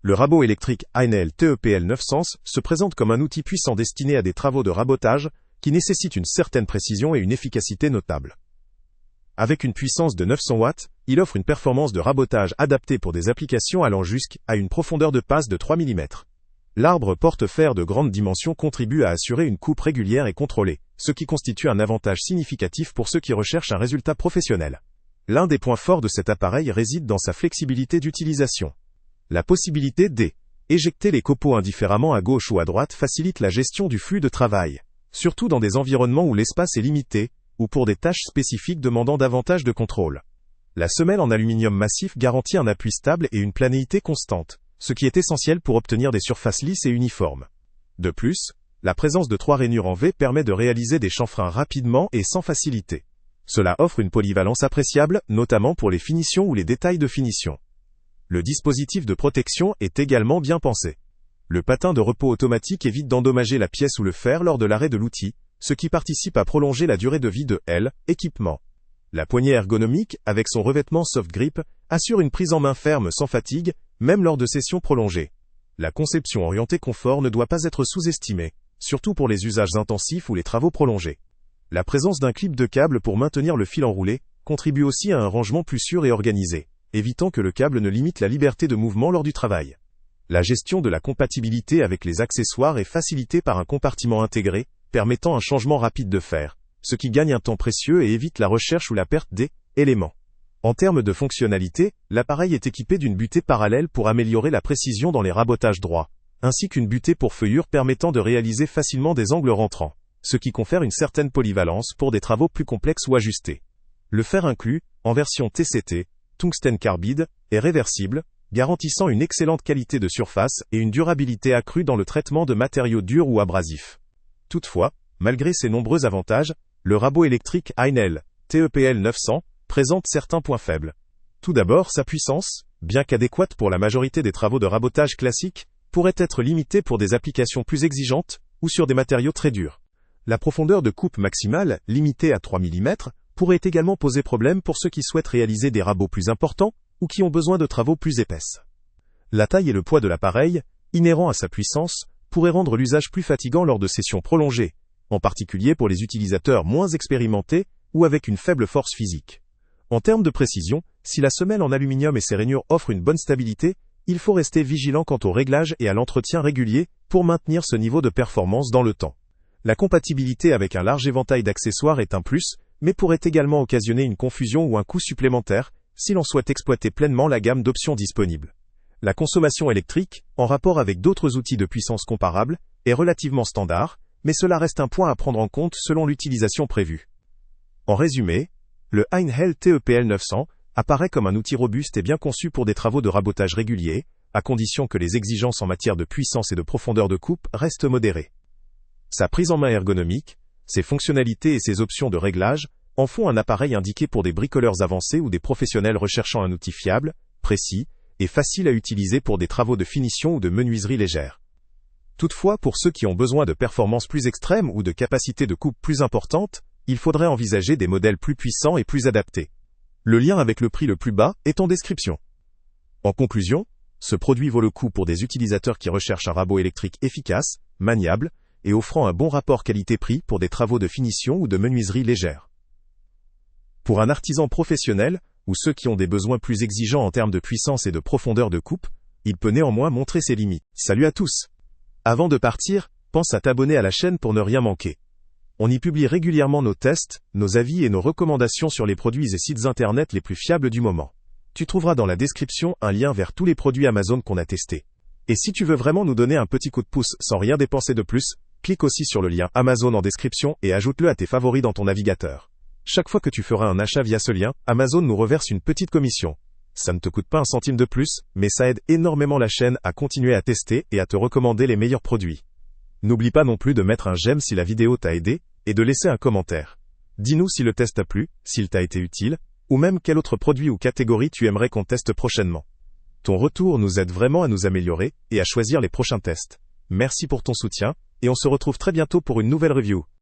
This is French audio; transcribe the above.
Le rabot électrique Heinel TEPL 900 se présente comme un outil puissant destiné à des travaux de rabotage qui nécessitent une certaine précision et une efficacité notable. Avec une puissance de 900 watts, il offre une performance de rabotage adaptée pour des applications allant jusqu'à une profondeur de passe de 3 mm. L'arbre porte-fer de grande dimension contribue à assurer une coupe régulière et contrôlée, ce qui constitue un avantage significatif pour ceux qui recherchent un résultat professionnel. L'un des points forts de cet appareil réside dans sa flexibilité d'utilisation. La possibilité d'éjecter les copeaux indifféremment à gauche ou à droite facilite la gestion du flux de travail, surtout dans des environnements où l'espace est limité, ou pour des tâches spécifiques demandant davantage de contrôle. La semelle en aluminium massif garantit un appui stable et une planéité constante, ce qui est essentiel pour obtenir des surfaces lisses et uniformes. De plus, la présence de 3 rainures en V permet de réaliser des chanfreins rapidement et sans facilité. Cela offre une polyvalence appréciable, notamment pour les finitions ou les détails de finition. Le dispositif de protection est également bien pensé. Le patin de repos automatique évite d'endommager la pièce ou le fer lors de l'arrêt de l'outil, ce qui participe à prolonger la durée de vie de l'équipement. La poignée ergonomique, avec son revêtement soft grip, assure une prise en main ferme sans fatigue, même lors de sessions prolongées. La conception orientée confort ne doit pas être sous-estimée, surtout pour les usages intensifs ou les travaux prolongés. La présence d'un clip de câble pour maintenir le fil enroulé contribue aussi à un rangement plus sûr et organisé, évitant que le câble ne limite la liberté de mouvement lors du travail. La gestion de la compatibilité avec les accessoires est facilitée par un compartiment intégré, permettant un changement rapide de fer, ce qui gagne un temps précieux et évite la recherche ou la perte des éléments. En termes de fonctionnalité, l'appareil est équipé d'une butée parallèle pour améliorer la précision dans les rabotages droits, ainsi qu'une butée pour feuillure permettant de réaliser facilement des angles rentrants, ce qui confère une certaine polyvalence pour des travaux plus complexes ou ajustés. Le fer inclus, en version TCT, tungstène carbide, est réversible, garantissant une excellente qualité de surface et une durabilité accrue dans le traitement de matériaux durs ou abrasifs. Toutefois, malgré ces nombreux avantages, le rabot électrique Heinel TEPL 900 présente certains points faibles. Tout d'abord, sa puissance, bien qu'adéquate pour la majorité des travaux de rabotage classiques, pourrait être limitée pour des applications plus exigeantes ou sur des matériaux très durs. La profondeur de coupe maximale, limitée à 3 mm, pourrait également poser problème pour ceux qui souhaitent réaliser des rabots plus importants ou qui ont besoin de travaux plus épaisses. La taille et le poids de l'appareil, inhérents à sa puissance, pourraient rendre l'usage plus fatigant lors de sessions prolongées, en particulier pour les utilisateurs moins expérimentés ou avec une faible force physique. En termes de précision, si la semelle en aluminium et ses rainures offrent une bonne stabilité, il faut rester vigilant quant au réglage et à l'entretien régulier pour maintenir ce niveau de performance dans le temps. La compatibilité avec un large éventail d'accessoires est un plus, mais pourrait également occasionner une confusion ou un coût supplémentaire si l'on souhaite exploiter pleinement la gamme d'options disponibles. La consommation électrique, en rapport avec d'autres outils de puissance comparables, est relativement standard, mais cela reste un point à prendre en compte selon l'utilisation prévue. En résumé, le Heinel TEPL 900 apparaît comme un outil robuste et bien conçu pour des travaux de rabotage réguliers, à condition que les exigences en matière de puissance et de profondeur de coupe restent modérées. Sa prise en main ergonomique, ses fonctionnalités et ses options de réglage en font un appareil indiqué pour des bricoleurs avancés ou des professionnels recherchant un outil fiable, précis et facile à utiliser pour des travaux de finition ou de menuiserie légère. Toutefois, pour ceux qui ont besoin de performances plus extrêmes ou de capacités de coupe plus importantes, il faudrait envisager des modèles plus puissants et plus adaptés. Le lien avec le prix le plus bas est en description. En conclusion, ce produit vaut le coup pour des utilisateurs qui recherchent un rabot électrique efficace, maniable, et offrant un bon rapport qualité-prix pour des travaux de finition ou de menuiserie légère. Pour un artisan professionnel, ou ceux qui ont des besoins plus exigeants en termes de puissance et de profondeur de coupe, il peut néanmoins montrer ses limites. Salut à tous! Avant de partir, pense à t'abonner à la chaîne pour ne rien manquer. On y publie régulièrement nos tests, nos avis et nos recommandations sur les produits et sites internet les plus fiables du moment. Tu trouveras dans la description un lien vers tous les produits Amazon qu'on a testés. Et si tu veux vraiment nous donner un petit coup de pouce sans rien dépenser de plus, clique aussi sur le lien Amazon en description et ajoute-le à tes favoris dans ton navigateur. Chaque fois que tu feras un achat via ce lien, Amazon nous reverse une petite commission. Ça ne te coûte pas un centime de plus, mais ça aide énormément la chaîne à continuer à tester et à te recommander les meilleurs produits. N'oublie pas non plus de mettre un j'aime si la vidéo t'a aidé, et de laisser un commentaire. Dis-nous si le test t'a plu, s'il t'a été utile, ou même quel autre produit ou catégorie tu aimerais qu'on teste prochainement. Ton retour nous aide vraiment à nous améliorer et à choisir les prochains tests. Merci pour ton soutien, et on se retrouve très bientôt pour une nouvelle review.